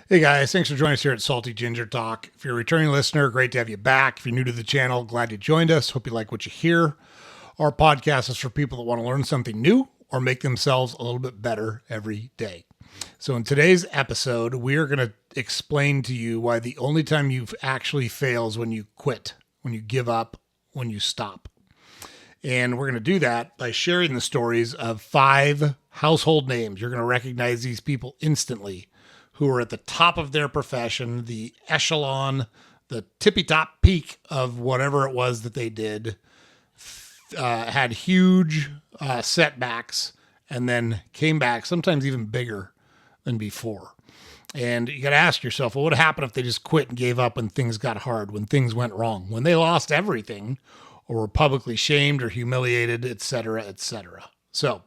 Hey guys, thanks for joining us here at Salty Ginger Talk. If you're a returning listener, great to have you back. If you're new to the channel, glad you joined us. Hope you like what you hear. Our podcast is for people that want to learn something new or make themselves a little bit better every day. So in today's episode, we are going to explain to you why the only time you actually fail is when you quit, when you give up, when you stop. And we're going to do that by sharing the stories of 5 household names. You're going to recognize these people instantly, who are at the top of their profession, the echelon, the tippy-top peak of whatever it was that they did, had huge setbacks, and then came back, sometimes even bigger than before. And you got to ask yourself, well, what would happen if they just quit and gave up when things got hard, when things went wrong, when they lost everything, or were publicly shamed or humiliated, etc., etc. So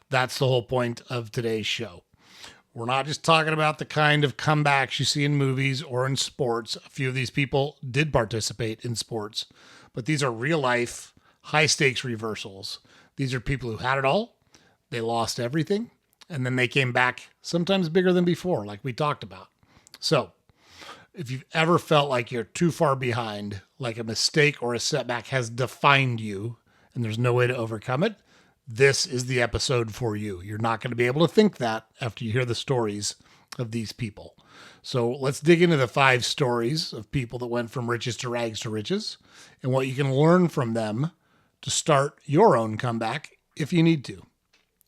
that's the whole point of today's show. We're not just talking about the kind of comebacks you see in movies or in sports. A few of these people did participate in sports, but these are real life, high stakes reversals. These are people who had it all, they lost everything, and then they came back sometimes bigger than before, like we talked about. So if you've ever felt like you're too far behind, like a mistake or a setback has defined you and there's no way to overcome it, this is the episode for you. You're not going to be able to think that after you hear the stories of these people. So let's dig into the 5 stories of people that went from riches to rags to riches and what you can learn from them to start your own comeback if you need to.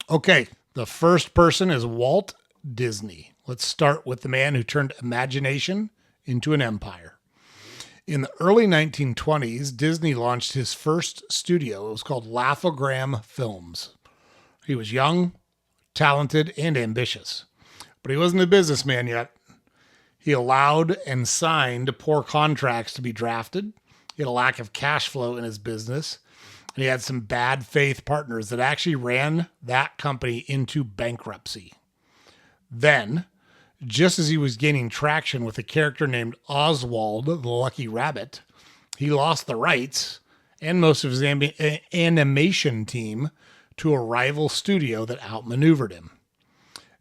Okay, the first person is Walt Disney. Let's start with the man who turned imagination into an empire. In the early 1920s, Disney launched his first studio. It was called Laugh-O-Gram Films. He was young, talented, and ambitious, but he wasn't a businessman yet. He allowed and signed poor contracts to be drafted. He had a lack of cash flow in his business, and he had some bad faith partners that actually ran that company into bankruptcy. Then, just as he was gaining traction with a character named Oswald the Lucky Rabbit, he lost the rights and most of his animation team to a rival studio that outmaneuvered him.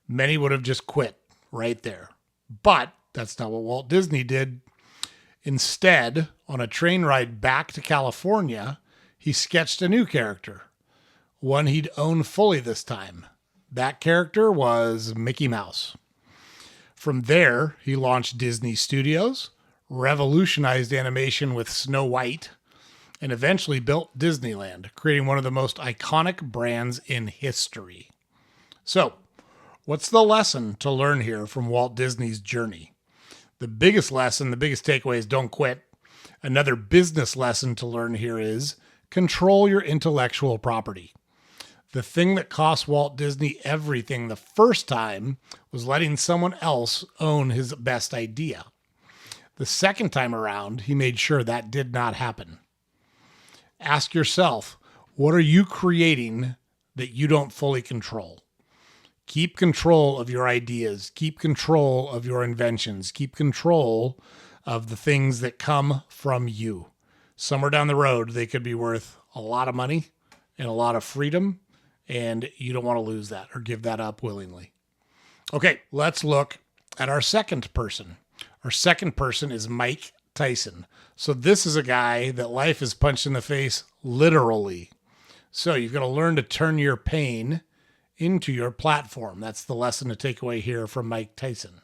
Many would have just quit right there. But that's not what Walt Disney did. Instead, on a train ride back to California, he sketched a new character, one he'd own fully this time. That character was Mickey Mouse. From there, he launched Disney Studios, revolutionized animation with Snow White, and eventually built Disneyland, creating one of the most iconic brands in history. So, what's the lesson to learn here from Walt Disney's journey? The biggest lesson, the biggest takeaway is don't quit. Another business lesson to learn here is control your intellectual property. The thing that cost Walt Disney everything the first time was letting someone else own his best idea. The second time around, he made sure that did not happen. Ask yourself, what are you creating that you don't fully control? Keep control of your ideas. Keep control of your inventions. Keep control of the things that come from you. Somewhere down the road, they could be worth a lot of money and a lot of freedom, and you don't want to lose that or give that up willingly. Okay, let's look at our second person. Our second person is Mike Tyson. So this is a guy that life has punched in the face literally. So you've got to learn to turn your pain into your platform. That's the lesson to take away here from Mike Tyson.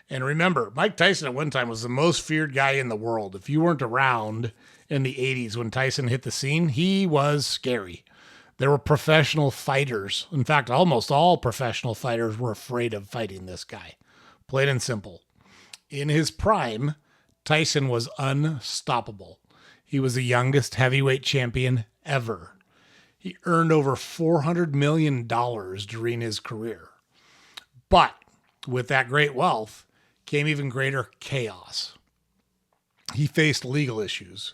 And remember, Mike Tyson at one time was the most feared guy in the world. If you weren't around in the 80s when Tyson hit the scene, he was scary. There were professional fighters. In fact, almost all professional fighters were afraid of fighting this guy. Plain and simple. In his prime, Tyson was unstoppable. He was the youngest heavyweight champion ever. He earned over $400 million during his career. But with that great wealth came even greater chaos. He faced legal issues.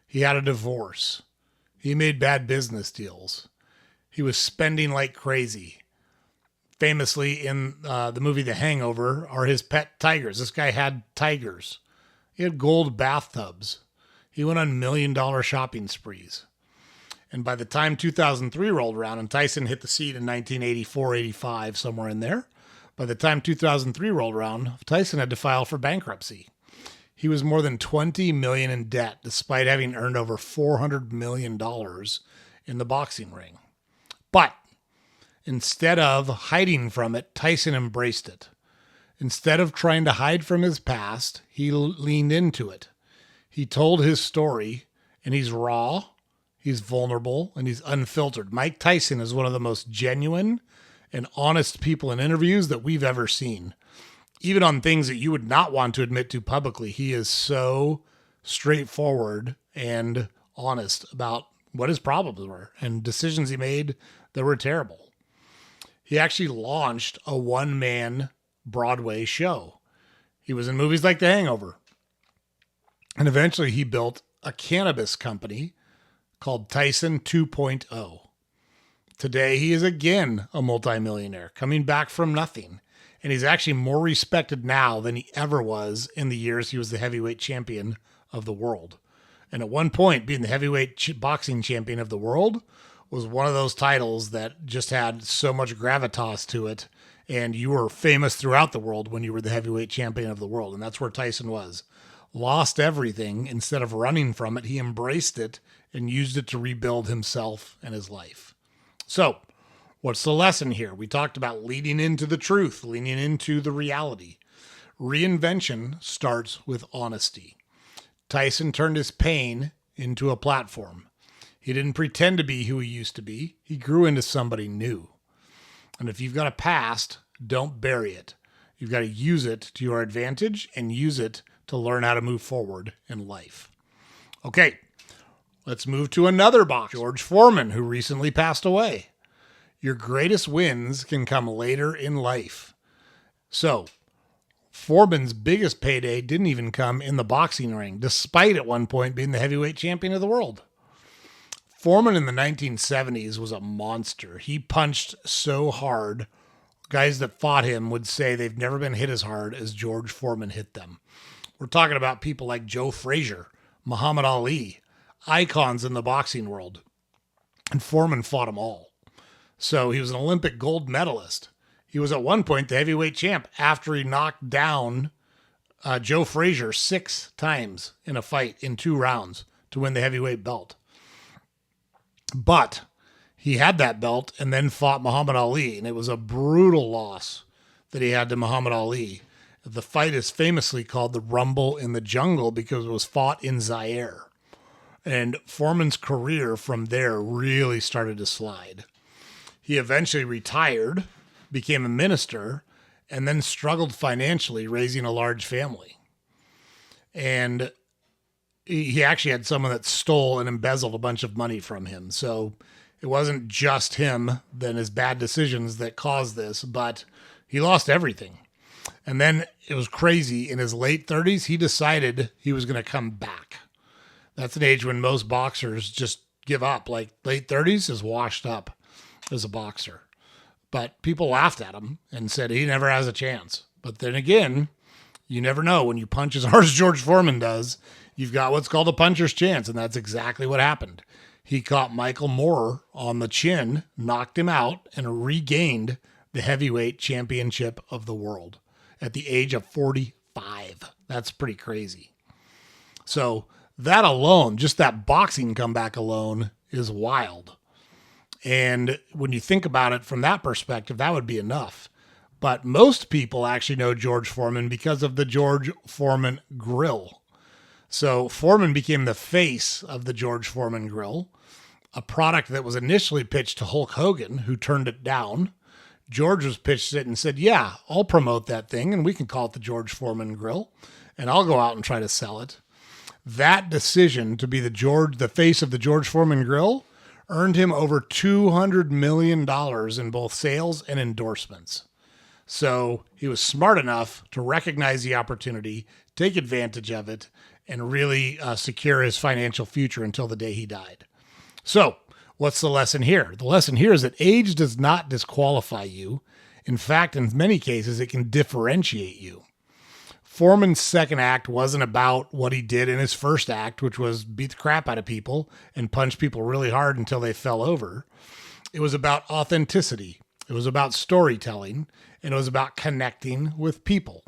He had a divorce. He made bad business deals. He was spending like crazy. Famously in the movie The Hangover are his pet tigers. This guy had tigers. He had gold bathtubs. He went on $1 million shopping sprees. And by the time 2003 rolled around and Tyson hit the scene in 1984, 85, somewhere in there, By the time 2003 rolled around, Tyson had to file for bankruptcy. He was more than $20 million in debt, despite having earned over $400 million in the boxing ring. But instead of hiding from it, Tyson embraced it. Instead of trying to hide from his past, he leaned into it. He told his story, and he's raw, he's vulnerable, and he's unfiltered. Mike Tyson is one of the most genuine and honest people in interviews that we've ever seen. Even on things that you would not want to admit to publicly, he is so straightforward and honest about what his problems were and decisions he made that were terrible. He actually launched a one-man Broadway show. He was in movies like The Hangover. And eventually he built a cannabis company called Tyson 2.0. Today he is again a multimillionaire, coming back from nothing. And he's actually more respected now than he ever was in the years he was the heavyweight champion of the world. And at one point, being the heavyweight boxing champion of the world was one of those titles that just had so much gravitas to it. And you were famous throughout the world when you were the heavyweight champion of the world. And that's where Tyson was. Lost everything. Instead of running from it, he embraced it and used it to rebuild himself and his life. So, what's the lesson here? We talked about leaning into the truth, leaning into the reality. Reinvention starts with honesty. Tyson turned his pain into a platform. He didn't pretend to be who he used to be. He grew into somebody new. And if you've got a past, don't bury it. You've got to use it to your advantage and use it to learn how to move forward in life. Okay, let's move to another boxer, George Foreman, who recently passed away. Your greatest wins can come later in life. So, Foreman's biggest payday didn't even come in the boxing ring, despite at one point being the heavyweight champion of the world. Foreman in the 1970s was a monster. He punched so hard, guys that fought him would say they've never been hit as hard as George Foreman hit them. We're talking about people like Joe Frazier, Muhammad Ali, icons in the boxing world. And Foreman fought them all. So he was an Olympic gold medalist. He was at one point the heavyweight champ after he knocked down Joe Frazier 6 times in a fight in 2 rounds to win the heavyweight belt. But he had that belt and then fought Muhammad Ali, and it was a brutal loss that he had to Muhammad Ali. The fight is famously called the Rumble in the Jungle because it was fought in Zaire. And Foreman's career from there really started to slide. He eventually retired, became a minister, and then struggled financially raising a large family. And he actually had someone that stole and embezzled a bunch of money from him. So it wasn't just him and his bad decisions that caused this, but he lost everything. And then it was crazy. In his late 30s, he decided he was going to come back. That's an age when most boxers just give up. Like late 30s is washed up as a boxer. But people laughed at him and said he never has a chance. But then again, you never know. When you punch as hard as George Foreman does, you've got what's called a puncher's chance. And that's exactly what happened. He caught Michael Moore on the chin, knocked him out, and regained the heavyweight championship of the world at the age of 45. That's pretty crazy. So that alone, just that boxing comeback alone, is wild. And when you think about it from that perspective, that would be enough. But most people actually know George Foreman because of the George Foreman grill. So Foreman became the face of the George Foreman grill, a product that was initially pitched to Hulk Hogan, who turned it down. George was pitched it and said, yeah, I'll promote that thing and we can call it the George Foreman grill and I'll go out and try to sell it. That decision to be the face of the George Foreman grill earned him over $200 million in both sales and endorsements. So he was smart enough to recognize the opportunity, take advantage of it, and really secure his financial future until the day he died. So what's the lesson here? The lesson here is that age does not disqualify you. In fact, in many cases, it can differentiate you. Foreman's second act wasn't about what he did in his first act, which was beat the crap out of people and punch people really hard until they fell over. It was about authenticity It was about storytelling, and it was about connecting with people.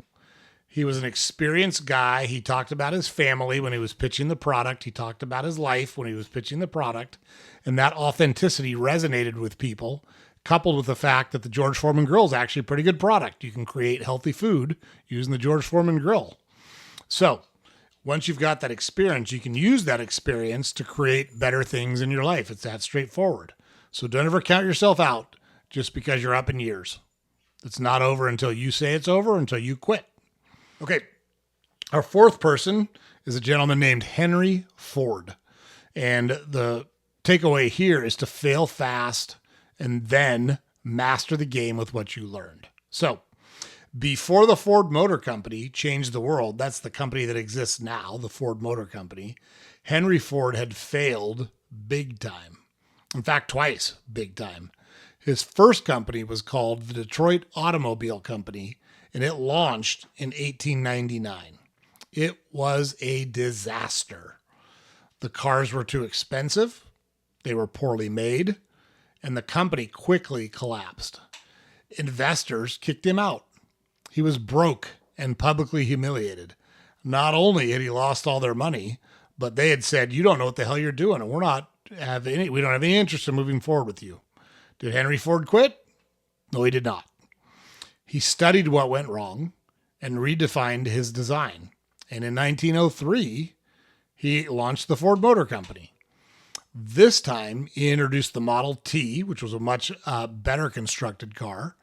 He was an experienced guy. He talked about his family when he was pitching the product. He talked about his life when he was pitching the product. And that authenticity resonated with people, coupled with the fact that the George Foreman grill is actually a pretty good product. You can create healthy food using the George Foreman grill. So once you've got that experience, you can use that experience to create better things in your life. It's that straightforward. So don't ever count yourself out just because you're up in years. It's not over until you say it's over, until you quit. Okay, our fourth person is a gentleman named Henry Ford. And the takeaway here is to fail fast and then master the game with what you learned. So before the Ford Motor Company changed the world, that's the company that exists now, the Ford Motor Company, Henry Ford had failed big time. In fact, twice big time. His first company was called the Detroit Automobile Company, and it launched in 1899. It was a disaster. The cars were too expensive, they were poorly made, and the company quickly collapsed. Investors kicked him out. He was broke and publicly humiliated. Not only had he lost all their money, but they had said, "You don't know what the hell you're doing, and we don't have any interest in moving forward with you." Did Henry Ford quit? No, he did not. He studied what went wrong and redefined his design. And in 1903, he launched the Ford Motor Company. This time, he introduced the Model T, which was a much better constructed car,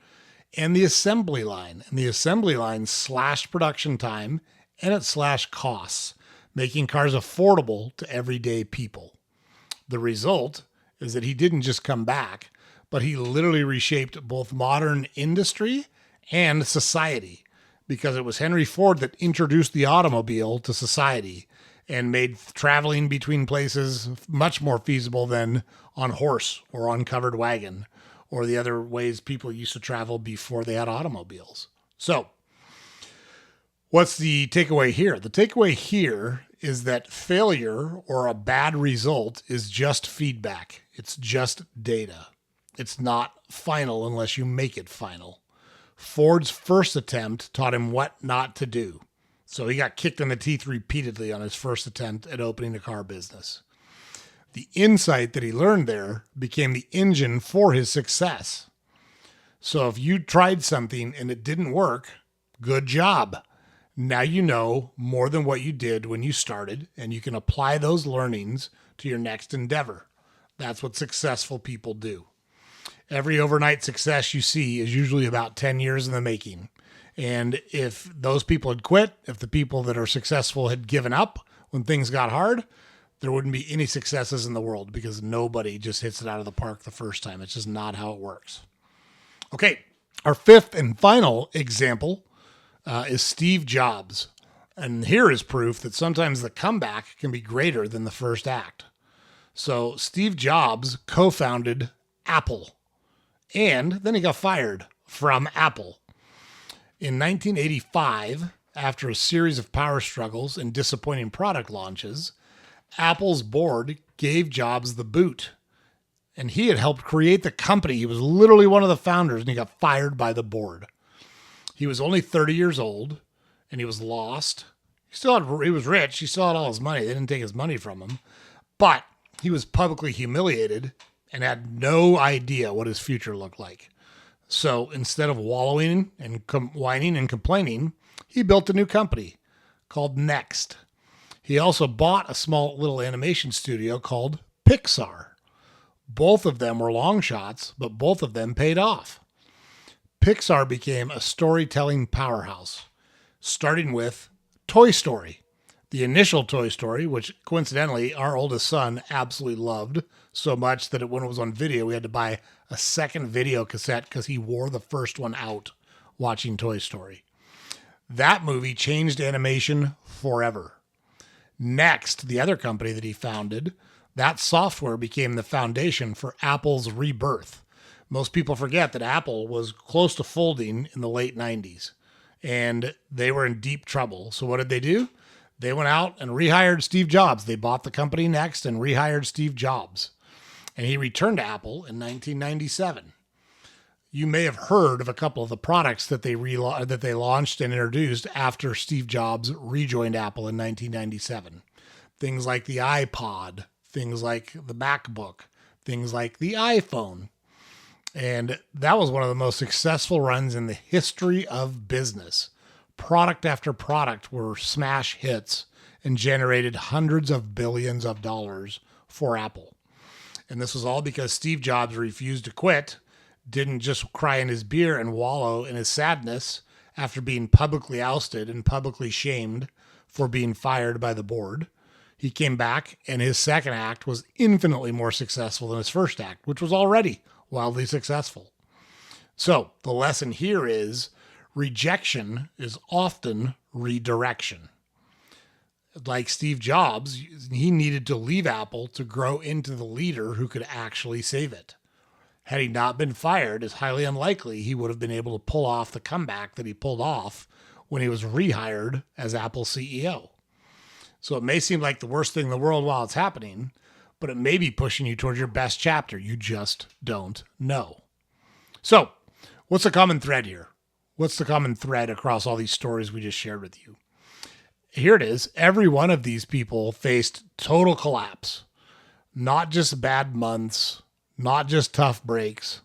and the assembly line. And the assembly line slashed production time and it slashed costs, making cars affordable to everyday people. The result is that he didn't just come back, but he literally reshaped both modern industry and society, because it was Henry Ford that introduced the automobile to society and made traveling between places much more feasible than on horse or on covered wagon or the other ways people used to travel before they had automobiles. So what's the takeaway here? The takeaway here is that failure or a bad result is just feedback. It's just data. It's not final unless you make it final. Ford's first attempt taught him what not to do. So he got kicked in the teeth repeatedly on his first attempt at opening a car business. The insight that he learned there became the engine for his success. So if you tried something and it didn't work, good job. Now you know more than what you did when you started, and you can apply those learnings to your next endeavor. That's what successful people do. Every overnight success you see is usually about 10 years in the making. And if those people had quit, if the people that are successful had given up when things got hard, there wouldn't be any successes in the world, because nobody just hits it out of the park the first time. It's just not how it works. Okay, our fifth and final example is Steve Jobs. And here is proof that sometimes the comeback can be greater than the first act. So Steve Jobs co-founded Apple, and then he got fired from Apple. In 1985, after a series of power struggles and disappointing product launches, Apple's board gave Jobs the boot. And he had helped create the company. He was literally one of the founders, and he got fired by the board. He was only 30 years old, and he was lost. He was rich. He still had all his money. They didn't take his money from him. But he was publicly humiliated and had no idea what his future looked like. So instead of wallowing and whining and complaining, he built a new company called Next. He also bought a small little animation studio called Pixar. Both of them were long shots, but both of them paid off. Pixar became a storytelling powerhouse, starting with Toy Story. The initial Toy Story, which coincidentally our oldest son absolutely loved so much that when it was on video, we had to buy a second video cassette because he wore the first one out watching Toy Story. That movie changed animation forever. Next, the other company that he founded, that software became the foundation for Apple's rebirth. Most people forget that Apple was close to folding in the late 90s, and they were in deep trouble. So what did they do? They went out and rehired Steve Jobs. They bought the company Next and rehired Steve Jobs. And he returned to Apple in 1997. You may have heard of a couple of the products that they launched and introduced after Steve Jobs rejoined Apple in 1997. Things like the iPod, things like the MacBook, things like the iPhone. And that was one of the most successful runs in the history of business. Product after product were smash hits and generated hundreds of billions of dollars for Apple. And this was all because Steve Jobs refused to quit, didn't just cry in his beer and wallow in his sadness after being publicly ousted and publicly shamed for being fired by the board. He came back, and his second act was infinitely more successful than his first act, which was already wildly successful. So the lesson here is rejection is often redirection. Like Steve Jobs, he needed to leave Apple to grow into the leader who could actually save it. Had he not been fired, it's highly unlikely he would have been able to pull off the comeback that he pulled off when he was rehired as Apple CEO. So it may seem like the worst thing in the world while it's happening, but it may be pushing you towards your best chapter. You just don't know. So what's the common thread here? What's the common thread across all these stories we just shared with you? Here it is. Every one of these people faced total collapse, not just bad months, not just tough breaks,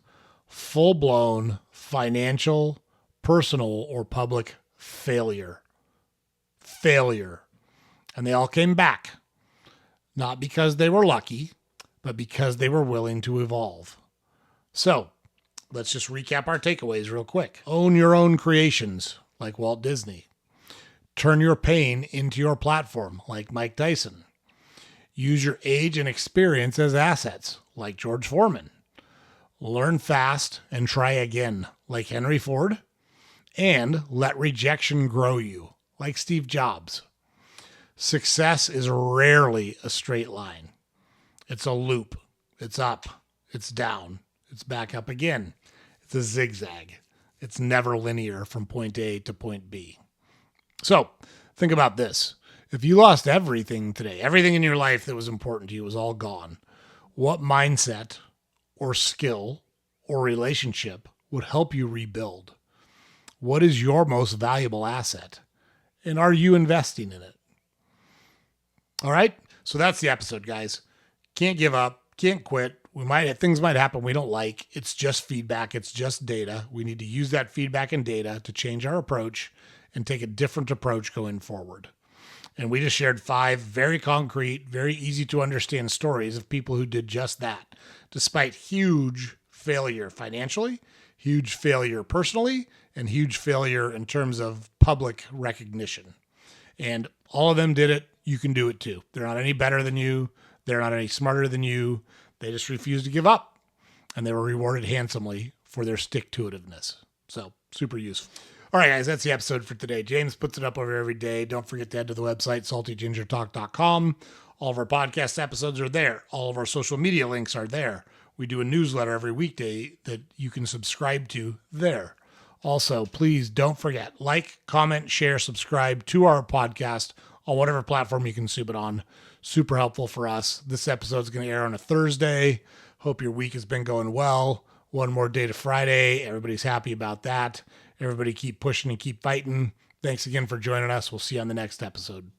full-blown financial, personal, or public failure. And they all came back, not because they were lucky, but because they were willing to evolve. So let's just recap our takeaways real quick. Own your own creations, like Walt Disney. Turn your pain into your platform, like Mike Tyson. Use your age and experience as assets, like George Foreman. Learn fast and try again, like Henry Ford. And let rejection grow you, like Steve Jobs. Success is rarely a straight line. It's a loop. It's up. It's down. It's back up again. It's a zigzag. It's never linear from point A to point B. So think about this. If you lost everything today, everything in your life that was important to you was all gone, what mindset or skill or relationship would help you rebuild? What is your most valuable asset? And are you investing in it? All right. So that's the episode, guys. Can't give up. Can't quit. Things might happen we don't like. It's just feedback. It's just data. We need to use that feedback and data to change our approach and take a different approach going forward. And we just shared 5 very concrete, very easy to understand stories of people who did just that, despite huge failure financially, huge failure personally, and huge failure in terms of public recognition. And all of them did it. You can do it too. They're not any better than you. They're not any smarter than you. They just refused to give up, and they were rewarded handsomely for their stick-to-itiveness. So super useful. All right, guys, that's the episode for today. James puts it up over every day. Don't forget to head to the website, saltygingertalk.com. All of our podcast episodes are there. All of our social media links are there. We do a newsletter every weekday that you can subscribe to there. Also, please don't forget, like, comment, share, subscribe to our podcast on whatever platform you consume it on. Super helpful for us. This episode is going to air on a Thursday. Hope your week has been going well. One more day to Friday. Everybody's happy about that. Everybody keep pushing and keep fighting. Thanks again for joining us. We'll see you on the next episode.